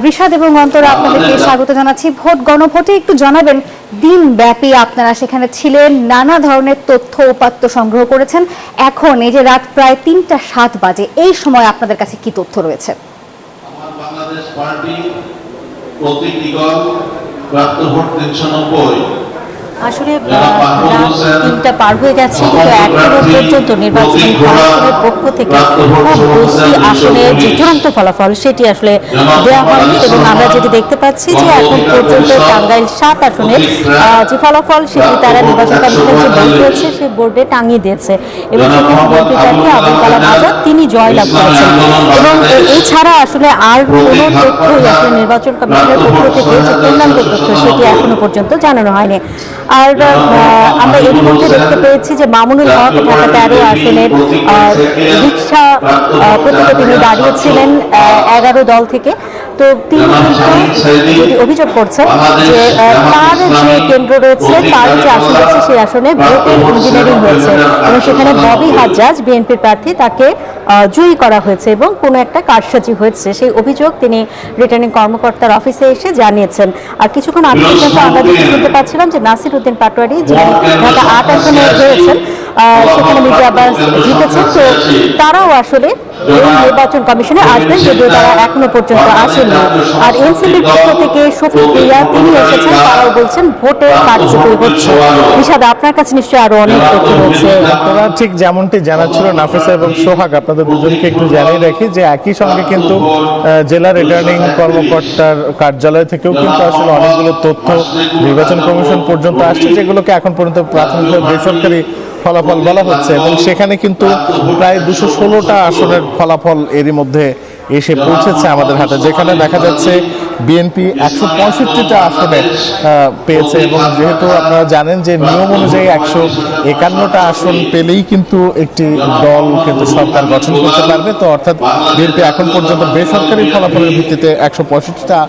রিশাদ এবং অন্তরা, আপনাদেরকে স্বাগত জানাচ্ছি। গণভোটে একটু জানাবেন, দিনব্যাপী আপনারা সেখানে ছিলেন, নানা ধরনের তথ্য উপাত্ত সংগ্রহ করেছেন। এখন এই যে রাত প্রায় ৩টা ৭ বাজে, এই সময় আপনাদের কাছে কি তথ্য রয়েছে? বাংলাদেশ পার্টি প্রতীক ইগল প্রাপ্ত ভোট ৩৯০। আসলে তিনটা পার হয়ে গেছে, কিন্তু এখনো পর্যন্ত নির্বাচনী কমিশনের পক্ষ থেকে খুব বেশি আসনের যে চূড়ান্ত ফলাফল সেটি আসলে দেওয়া হয়নি। এবং আমরা যেটি দেখতে পাচ্ছি যে এখন পর্যন্ত টাঙ্গাইল ৭ আসনের যে ফলাফল সেটি তারা নির্বাচন কমিশনের যে বোর্ড রয়েছে সেই বোর্ডে টাঙিয়ে দিয়েছে এবং সেখানে বিএনপি প্রার্থী আবুল কালাম আজাদ তিনি জয়লাভ করেছেন। এবং এছাড়া আসলে আর কোনো তথ্যই আসলে নির্বাচন কমিশনের পক্ষ থেকে যে পূর্ণাঙ্গ তথ্য সেটি এখনো পর্যন্ত জানানো হয়নি। আর আমরা এরই মধ্যে দেখতে পেয়েছি যে মামুনুল হক ঢাকা ১৩ আসনের রিকশা প্রতীকে তিনি দাঁড়িয়েছিলেন ১১ দল থেকে। তো তিনি কিন্তু অভিযোগ করছেন যে তার যে কেন্দ্র রয়েছে, তার যে আসন রয়েছে সেই আসনে ভোটের ইঞ্জিনিয়ারিং হয়েছে এবং সেখানে ববি হাজ্জাজ বিএনপির প্রার্থী তাকে জয়ী করা হয়েছে এবং কোনো একটা কারসাজি হয়েছে, সেই অভিযোগ তিনি রিটার্নিং কর্মকর্তার অফিসে এসে জানিয়েছেন। আর কিছুক্ষণ আগে পর্যন্ত আমরা শুনতে পাচ্ছিলাম যে নাসির উদ্দিন পাটোয়ারি যিনি ঢাকা ৮ আসনে হয়েছেন, সেখানে মির্জা আব্বাস জিতেছেন। তো তারাও আসলে এই নির্বাচন কমিশনে আসবেন, যদিও তারা এখনো পর্যন্ত আসেননি। আর এনসিপির পক্ষ থেকে শফিক রিয়া তিনি এসেছেন, তারাও বলছেন ভোটের কার্যকরী হচ্ছে। নিশাদ, আপনার কাছে নিশ্চয়ই আরো অনেক তথ্য রয়েছে। আপনারা ঠিক যেমনটি জানাচ্ছিল নাফিসা এবং সোহাগ, আপনাদের দুজনকে একটু জানিয়ে রাখি যে একই সঙ্গে কিন্তু জেলা রিটার্নিং কর্মকর্তার কার্যালয় থেকেও কিন্তু আসলে অনেকগুলো তথ্য নির্বাচন কমিশন পর্যন্ত আসছে, যেগুলোকে এখন পর্যন্ত প্রাথমিকভাবে বেসরকারি ফলাফল বলা হচ্ছে। এবং সেখানে কিন্তু প্রায় ২১৬টা আসনের ফলাফল এরই মধ্যে এসে পৌঁছেছে আমাদের হাতে, যেখানে দেখা যাচ্ছে বিএনপি ১৬৫টা আসনে পেয়েছে। এবং যেহেতু আপনারা জানেন যে নিয়ম অনুযায়ী ১৫১টা আসন পেলেই কিন্তু একটি দল কিন্তু সরকার গঠন করতে পারবে। তো অর্থাৎ বিএনপি এখন পর্যন্ত বেসরকারি ফলাফলের ভিত্তিতে ১৬৫টা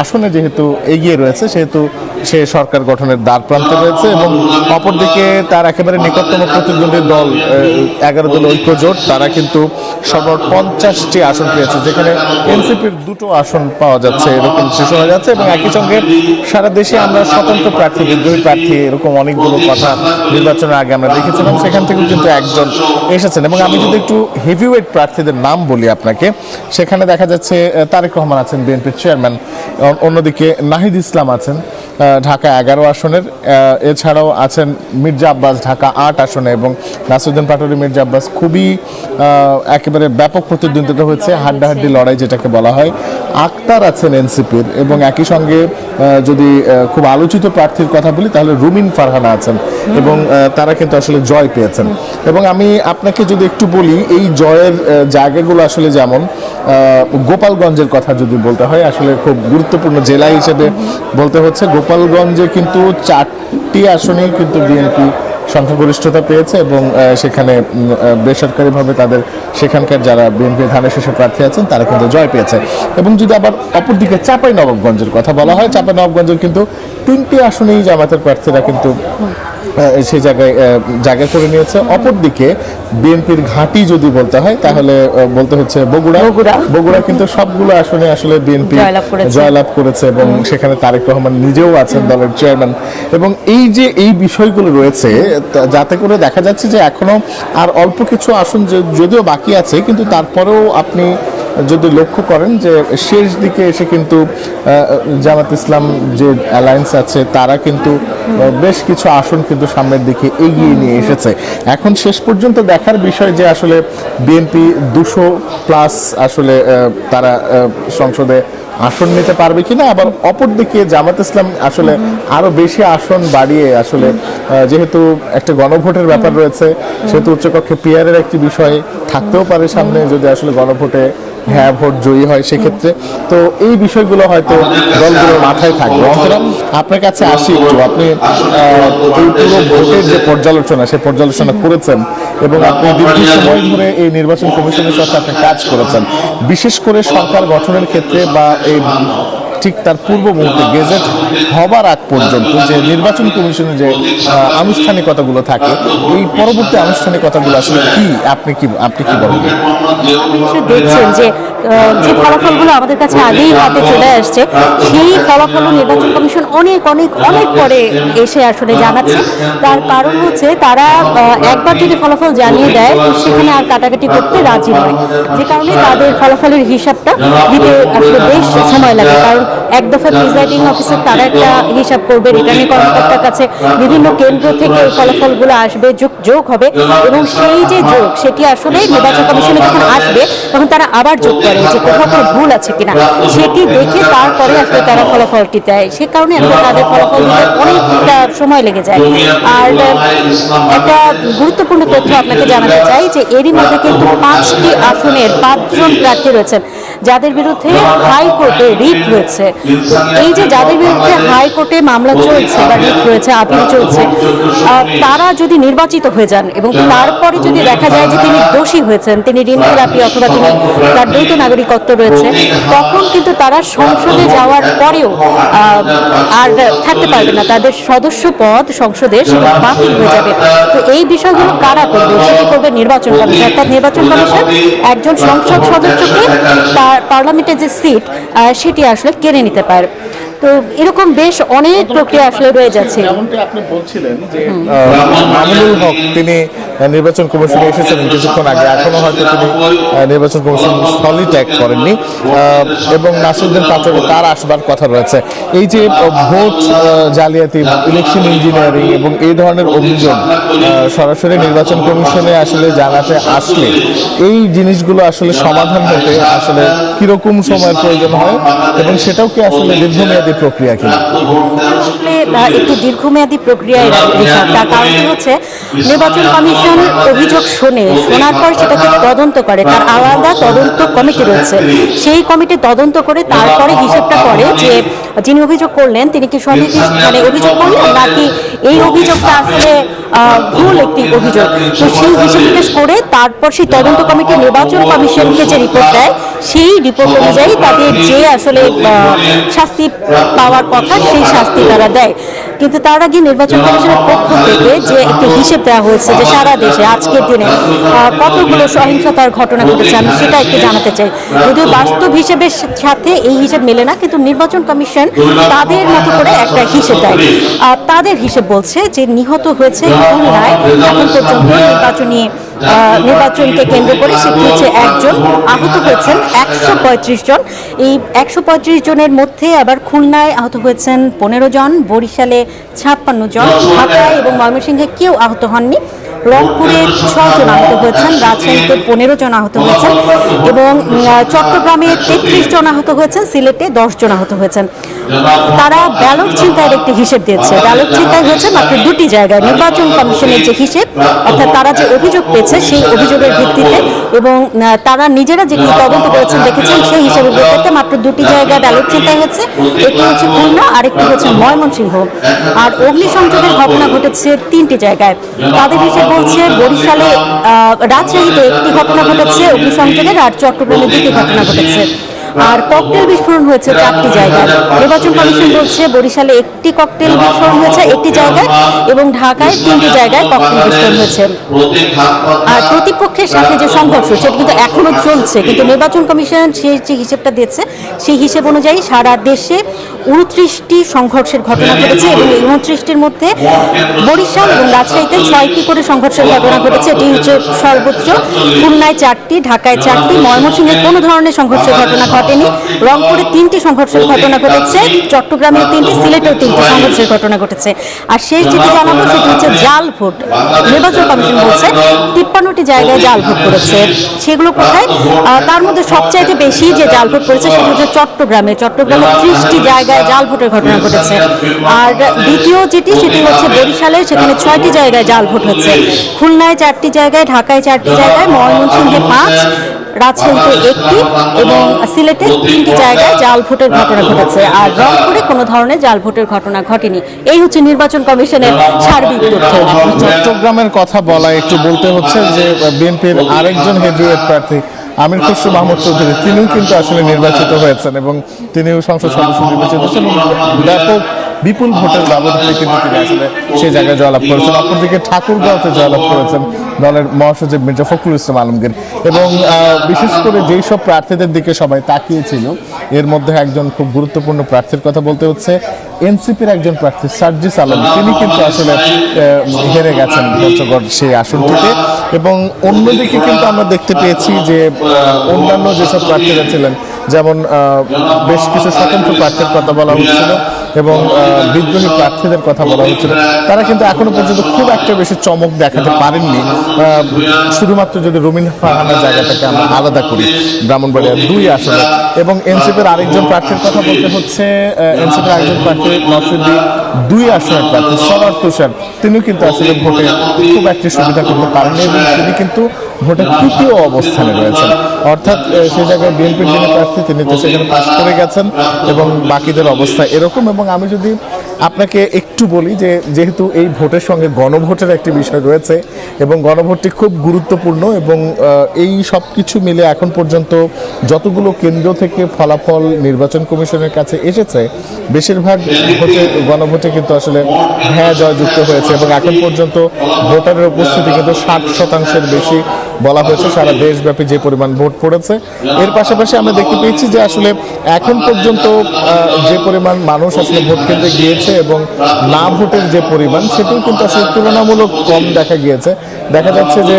আসনে যেহেতু এগিয়ে রয়েছে, সেহেতু সে সরকার গঠনের দ্বার প্রান্তে রয়েছে। এবং অপরদিকে তার একেবারে নিকটতম প্রতিদ্বন্দ্বী দল ১১ দল ঐক্য জোট, তারা কিন্তু সর্বমোট ৫০টি আসন পেয়েছে, যেখানে এনসিপির 2টো আসন পাওয়া যাচ্ছে এরকম শোনা যাচ্ছে। এবং একই সঙ্গে সারা দেশে আমরা স্বতন্ত্র প্রার্থী, বিদ্রোহী প্রার্থী এরকম অনেকগুলো কথা নির্বাচনের আগে আমরা দেখেছিলাম, সেখান থেকেও কিন্তু একজন এসেছেন। এবং আমি যদি একটু হেভিওয়েট প্রার্থীদের নাম বলি আপনাকে, সেখানে দেখা যাচ্ছে তারেক রহমান আছেন বিএনপির চেয়ারম্যান, অন্যদিকে নাহিদ ইসলাম আছেন ঢাকা ১১ আসনের, এছাড়াও আছেন মির্জা আব্বাস ঢাকা ৮ আসনে। এবং নাসিরুদ্দিন পাটোয়ারি মির্জা আব্বাস খুবই একেবারে ব্যাপক প্রতিদ্বন্দ্বিতা হয়েছে, হাড্ডাহাড্ডি লড়াই যেটাকে বলা হয়। আক্তার আছেন এনসিপির, এবং একই সঙ্গে যদি খুব আলোচিত প্রার্থীর কথা বলি তাহলে রুমিন ফারহানা আছেন, এবং তারা কিন্তু আসলে জয় পেয়েছেন। এবং আমি আপনাকে যদি একটু বলি এই জয়ের জায়গাগুলো আসলে, যেমন গোপালগঞ্জের কথা যদি বলতে হয়, আসলে খুব গুরুত্বপূর্ণ জেলা হিসেবে বলতে হচ্ছে। গোপালগঞ্জে কিন্তু 4টি আসনেই কিন্তু বিএনপি সংখ্যাগরিষ্ঠতা পেয়েছে, এবং সেখানে বেসরকারিভাবে তাদের সেখানকার যারা বিএনপি ধানের শীর্ষ প্রার্থী আছেন তারা কিন্তু জয় পেয়েছে। এবং যদি আবার অপরদিকে চাঁপাইনবাবগঞ্জের কথা বলা হয়, চাঁপাইনবাবগঞ্জের কিন্তু 3টি আসনেই জামাতের প্রার্থীরা কিন্তু সেই জায়গা করে নিয়েছে। অপরদিকে বিএনপির ঘাঁটি যদি বলতে হয় তাহলে বলতে হচ্ছে বগুড়া কিন্তু সবগুলো আসনে আসলে বিএনপি জয়লাভ করেছে, এবং সেখানে তারেক রহমান নিজেও আছেন দলের চেয়ারম্যান। এবং এই বিষয়গুলো রয়েছে, যাতে করে দেখা যাচ্ছে যে এখনো আর অল্প কিছু আসন যদিও বাকি আছে, কিন্তু তারপরেও আপনি যদি লক্ষ্য করেন যে শেষ দিকে এসে কিন্তু জামাত ইসলাম যে অ্যালায়েন্স আছে তারা কিন্তু বেশ কিছু আসন কিন্তু সামনের দিকে এগিয়ে নিয়ে এসেছে। এখন শেষ পর্যন্ত দেখার বিষয় যে আসলে বিএনপি 200+ আসলে তারা সংসদে আসন নিতে পারবে কিনা। আবার অপরদিকে জামাত ইসলাম আসলে আরো বেশি আসন বাড়িয়ে, আসলে যেহেতু একটা গণভোটের ব্যাপার রয়েছে, সেহেতু উচ্চকক্ষে পিআরের একটি বিষয় থাকতেও পারে সামনে, যদি আসলে গণভোটে হ্যাঁ ভোট জয়ী হয় সেক্ষেত্রে। তো এই বিষয়গুলো হয়তো দলগুলোর মাথায় থাকবে। অন্তরা, আপনার কাছে আসি একটু, আপনি এই পুরো ভোটের যে পর্যালোচনা, সেই পর্যালোচনা করেছেন, এবং আপনি দীর্ঘ সময় ধরে এই নির্বাচন কমিশনের সাথে আপনি কাজ করেছেন, বিশেষ করে সরকার গঠনের ক্ষেত্রে বা এই ঠিক তার পূর্ব মুহূর্তে গেজেট হবার আগ পর্যন্ত যে নির্বাচন কমিশনের যে আনুষ্ঠানিকতাগুলো থাকে, এই পরবর্তী আনুষ্ঠানিকতাগুলো আসলে কি আপনি কি বলবেন? দেখছেন যে যে ফলাফলগুলো আমাদের কাছে আগেই হাতে চলে আসছে, সেই ফলাফলও নির্বাচন কমিশন অনেক অনেক অনেক পরে এসে আসলে জানাচ্ছে। তার কারণ হচ্ছে তারা একবার যদি ফলাফল জানিয়ে দেয় তো সেখানে আর কাটাকাটি করতে রাজি নয়, যে কারণে তাদের ফলাফলের হিসাবটা দিতে আসলে বেশ সময় লাগে। কারণ এক দফা প্রিজাইডিং অফিসার তারা একটা হিসাব করবে, রিটার্নিং কর্মকর্তার কাছে বিভিন্ন কেন্দ্র থেকে এই ফলাফলগুলো আসবে, যোগ হবে, এবং সেই যে যোগ সেটি আসলে নির্বাচন কমিশনে যখন আসবে তখন তারা আবার যোগ করে যে কোথাও কোনো ভুল আছে কিনা, সেটি দেখে তারপরে আসলে তারা ফলাফলটি দেয়। সে কারণে আসলে তাদের ফলাফল দিতে অনেকটা সময় লেগে যায়। আর একটা গুরুত্বপূর্ণ তথ্য আপনাকে জানাতে চাই যে এরই মধ্যে কিন্তু 5টি আসনের 5 জন প্রার্থী রয়েছেন যাদের বিরুদ্ধে হাইকোর্টে রিট রয়েছে। এই যে যাদের বিরুদ্ধে হাইকোর্টে মামলা চলছে বা রিট রয়েছে, আপিল চলছে, তারা যদি নির্বাচিত হয়ে যান এবং তারপরে যদি দেখা যায় যে তিনি দোষী হয়েছেন, তিনি ঋণখেলাপি অথবা তিনি তার দ্বৈত নাগরিকত্ব রয়েছে, তখন কিন্তু তারা সংসদে যাওয়ার পরেও আর থাকতে পারবে না, তাদের সদস্য পদ সংসদে সেটা বাতিল হয়ে যাবে। তো এই বিষয়গুলো কারা করবে? সেটি করবে নির্বাচন কমিশন। অর্থাৎ নির্বাচন কমিশন একজন সংসদ সদস্যকে তার পার্লামেন্টের যে সিট সেটি আসলে কেড়ে নিতে পারে। তো এরকম বেশ অনেক প্রক্রিয়া আসলে রয়ে যাচ্ছে। যেমনটি আপনি বলছিলেন যে মামুনুল হক তিনি নির্বাচন কমিশনে এসেছিলেন কিছুক্ষণ আগে, এখনো হয়তো তিনি নির্বাচন কমিশন স্থলই ত্যাগ করেননি, এবং নাসিরউদ্দিন পাটোয়ারি তার আসবার কথা রয়েছে। এই যে ভোট জালিয়াতি, ইলেকশন ইঞ্জিনিয়ারিং এবং এই ধরনের অভিযোগ সরাসরি নির্বাচন কমিশনে আসলে জানাতে আসলে এই জিনিসগুলো আসলে সমাধান হতে আসলে কিরকম সময়ের প্রয়োজন হয়, এবং সেটাও কি আসলে দীর্ঘমেয়াদী প্রক্রিয়া কিনা? আসলে একটু দীর্ঘমেয়াদী প্রক্রিয়ায় তার কারণ হচ্ছে নির্বাচন কমিশন অভিযোগ শোনার পর সেটাকে তদন্ত করে, তার আলাদা তদন্ত কমিটি রয়েছে, সেই কমিটি তদন্ত করে তারপরে হিসেবটা করে যে যিনি অভিযোগ করলেন তিনি কি মানে অভিযোগ করলেন নাকি এই অভিযোগটা আসলে ভুল একটি অভিযোগ। তো সেই হিসেব নিকেশ করে তারপর সেই তদন্ত কমিটি নির্বাচন কমিশনকে যে রিপোর্ট দেয়, সেই রিপোর্ট অনুযায়ী তাদের যে আসলে শাস্তি পাওয়ার কথা সেই শাস্তি তারা দেয়। কিন্তু তার আগে নির্বাচন কমিশনের পক্ষ থেকে যে একটি হিসেব দেওয়া হয়েছে যে সারা দেশে আজকের দিনে কতগুলো সহিংসতার ঘটনা ঘটেছে, আমি সেটা একটু জানাতে চাই। যদিও বাস্তব হিসেবের সাথে এই হিসেব মেলে না, কিন্তু নির্বাচন কমিশন তাদের মতো করে একটা হিসেব দেয়। তাদের হিসেব বলছে যে নিহত হয়েছে খুলনায় এখন পর্যন্ত নির্বাচনকে কেন্দ্র করে সেটি হচ্ছে 1 জন, আহত হয়েছেন 135 জন। এই 135 জনের মধ্যে আবার খুলনায় আহত হয়েছেন 15 জন, বরিশালে 56 জন, ঢাকায় এবং ময়মনসিংহে কেউ আহত হননি, রংপুরে 6 জন আহত হয়েছেন, রাজশাহীতে 15 জন আহত হয়েছেন এবং চট্টগ্রামে 33 জন আহত হয়েছেন, সিলেটে 10 জন আহত হয়েছেন। তারা ব্যালট ছিনতাইয়ের একটি হিসেব দিয়েছে। ব্যালট ছিনতাই হয়েছে মাত্র 2টি জায়গায়। নির্বাচন কমিশনের যে হিসেব, অর্থাৎ তারা যে অভিযোগ পেয়েছে সেই অভিযোগের ভিত্তিতে এবং তারা নিজেরা যেটি তদন্ত করেছেন দেখেছেন সেই হিসেবের ভিত্তিতে মাত্র 2টি জায়গায় ব্যালট ছিনতাই হচ্ছে। একটি হচ্ছে খুলনা, আরেকটি হচ্ছে ময়মনসিংহ। আর অগ্নিসংযোগের ঘটনা ঘটেছে 3টি জায়গায়। তাদের হিসেব বলছে বরিশালে, রাজশাহীতে একটি ঘটনা ঘটেছে অগ্নিসংযোগের, আর চট্টগ্রামে 2টি ঘটনা ঘটেছে। আর ককটেল বিস্ফোরণ হয়েছে 4টি জায়গায়। নির্বাচন কমিশন বলছে বরিশালে একটি ককটেল বিস্ফোরণ হয়েছে একটি জায়গায় এবং ঢাকায় 3টি জায়গায় ককটেল বিস্ফোরণ হয়েছে। আর প্রতিপক্ষের সাথে যে সংঘর্ষ সেটা কিন্তু এখনো চলছে, কিন্তু নির্বাচন কমিশন যে হিসেবটা দিয়েছে সেই হিসেব অনুযায়ী সারা দেশে 29টি সংঘর্ষের ঘটনা ঘটেছে এবং এই 29টির মধ্যে বরিশাল এবং রাজশাহীতে 6টি করে সংঘর্ষের ঘটনা ঘটেছে। এটি হচ্ছে সর্বোচ্চ। খুলনায় 4টি, ঢাকায় 4টি, ময়মনসিংহে কোনো ধরনের সংঘর্ষের ঘটনা ঘটেনি, রংপুরে 3টি সংঘর্ষের ঘটনা ঘটেছে, চট্টগ্রামেও 3টি, সিলেটেও 3টি সংঘর্ষের ঘটনা ঘটেছে। আর শেষ যেটি জানাবো সেটি হচ্ছে জাল ভোট। নির্বাচন কমিশন বলছে 53টি জায়গায় জাল ভোট করেছে। সেগুলো কোথায়? তার মধ্যে সবচাইতে বেশি যে জাল ভোট করেছে সেটা হচ্ছে চট্টগ্রামে 30টি জায়গায় জাল ভোটের ঘটনা ঘটেছে। আর দ্বিতীয় যেটি সেটি হচ্ছে বরিশালে, সেখানে 6টি জায়গায় জাল ভোট হচ্ছে। খুলনায় 4টি জায়গায়, ঢাকায় 4টি জায়গায়, ময়মনসিংহে 5, রাজশাহীতে 1টি এবং সিলেটে 3টি জায়গায় জাল ভোটের ঘটনা ঘটেছে। আর রংপুরে কোনো ধরনের জাল ভোটের ঘটনা ঘটেনি। এই হচ্ছে নির্বাচন কমিশনের সার্বিক তথ্য। চট্টগ্রামের কথা বলা একটু বলতে হচ্ছে যে বিএনপির আরেকজন হেভিওয়েট প্রার্থী আমির খসরু মাহমুদ চৌধুরী তিনিও কিন্তু আসলে নির্বাচিত হয়েছেন এবং তিনিও সংসদ সদস্য নির্বাচিত হয়েছেন। ব্যাপক বিপুল ভোটের ব্যবধানে কিন্তু তিনি আসলে সেই জায়গায় জয়লাভ করেছেন। অপরদিকে ঠাকুরগাঁওতে জয়লাভ করেছেন দলের মহাসচিব মির্জা ফখরুল ইসলাম আলমগীর। এবং বিশেষ করে যেই সব প্রার্থীদের দিকে সবাই তাকিয়েছিল এর মধ্যে একজন খুব গুরুত্বপূর্ণ প্রার্থীর কথা বলতে হচ্ছে এনসিপির একজন প্রার্থী সার্জিস আলম। তিনি কিন্তু আসলে হেরে গেছেন পঞ্চগড় সেই আসনটিতে। এবং অন্যদিকে কিন্তু আমরা দেখতে পেয়েছি যে অন্যান্য যেসব প্রার্থীরা ছিলেন, যেমন বেশ কিছু স্বতন্ত্র প্রার্থীর কথা বলা হচ্ছিল এবং বিদ্রোহী প্রার্থীদের কথা বলা হচ্ছিল, তারা কিন্তু এখনো পর্যন্ত খুব একটা বেশি চমক দেখাতে পারেননি। শুধুমাত্র যদি রুমিন ফারহানার জায়গাটাকে আমরা আলাদা করি ব্রাহ্মণবাড়িয়া 2 আসনে। এবং এনসিপির আরেকজন প্রার্থীর কথা বলতে হচ্ছে এনসিপির আরেকজন প্রার্থী নরসিংদী 2 আসনের প্রার্থী সবার তুষার, তিনিও কিন্তু আসলে ভোটে খুব একটি সুবিধা করতে পারেননি এবং তিনি কিন্তু ভোটে 3য় অবস্থানে রয়েছেন। অর্থাৎ সেই জায়গায় বিএনপির যিনি প্রার্থী তিনি তো সেখানে পাশ করে গেছেন এবং বাকিদের অবস্থা এরকম। এবং আমি যদি আপনাকে একটু বলি যে যেহেতু এই ভোটের সঙ্গে গণভোটের একটি বিষয় রয়েছে এবং গণভোটটি খুব গুরুত্বপূর্ণ এবং এই সব কিছু মিলে এখন পর্যন্ত যতগুলো কেন্দ্র থেকে ফলাফল নির্বাচন কমিশনের কাছে এসেছে বেশিরভাগ গণভোটে কিন্তু আসলে হ্যাঁ জয়যুক্ত হয়েছে এবং এখন পর্যন্ত ভোটারের উপস্থিতি কিন্তু 60% বেশি বলা হয়েছে সারা দেশব্যাপী যে পরিমাণ ভোট পড়েছে। এর পাশাপাশি আমরা দেখতে পেয়েছি যে আসলে এখন পর্যন্ত যে পরিমাণ মানুষ আসলে ভোট কেন্দ্রে গিয়েছে এবং না ভোটের যে পরিমাণ সেটাও কিন্তু আসলে তুলনামূলক কম দেখা গিয়েছে। দেখা যাচ্ছে যে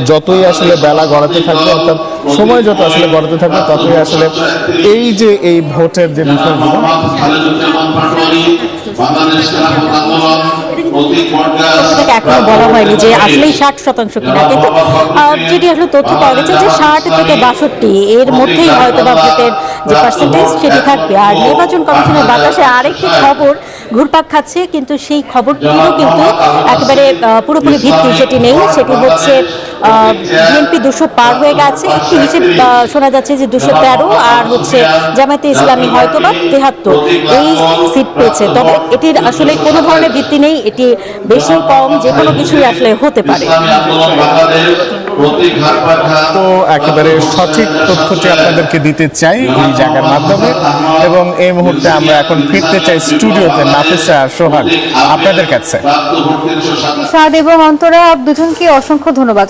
যতই আসলে বেলা গড়াতে থাকবে, অর্থাৎ সময় যত আসলে গড়াতে থাকবে ততই আসলে এই যে এই ভোটের যে বিষয়গুলো এখনো বলা হয়নি যে আসলেই 60% কিনা, কিন্তু যেটি আসলে তথ্য পাওয়া গেছে যে 60 থেকে 62 এর মধ্যেই হয়তো বা ভোটের যে পার্সেন্টেজ সেটি থাকবে। আর নির্বাচন কমিশনের বাতাসে আরেকটি খবর ঘুরপাক খাচ্ছে, কিন্তু সেই খবরটিও কিন্তু একেবারে পুরোপুরি ভিত্তি সেটি নেই। সেটি হচ্ছে বিএনপি 200 পার হয়ে গেছে, একটি হিসেব শোনা যাচ্ছে যে 213, আর হচ্ছে জামায়াতে ইসলামী হয়তোবা 73 এই সিট পেয়েছে। তবে এটির আসলে কোনো ধরনের ভিত্তি নেই, এটি বেশি কম যে কোনো কিছুই আসলে হতে পারে। তো একেবারে সঠিক তথ্যটি আপনাদেরকে দিতে চাই এই জায়গার মাধ্যমে। এবং এই মুহূর্তে আমরা এখন ফিরতে চাই স্টুডিওতে নাফিসা আর সোহাগ আপনাদের কাছে। সাদ এবং অন্তরা দুজনকে অসংখ্য ধন্যবাদ।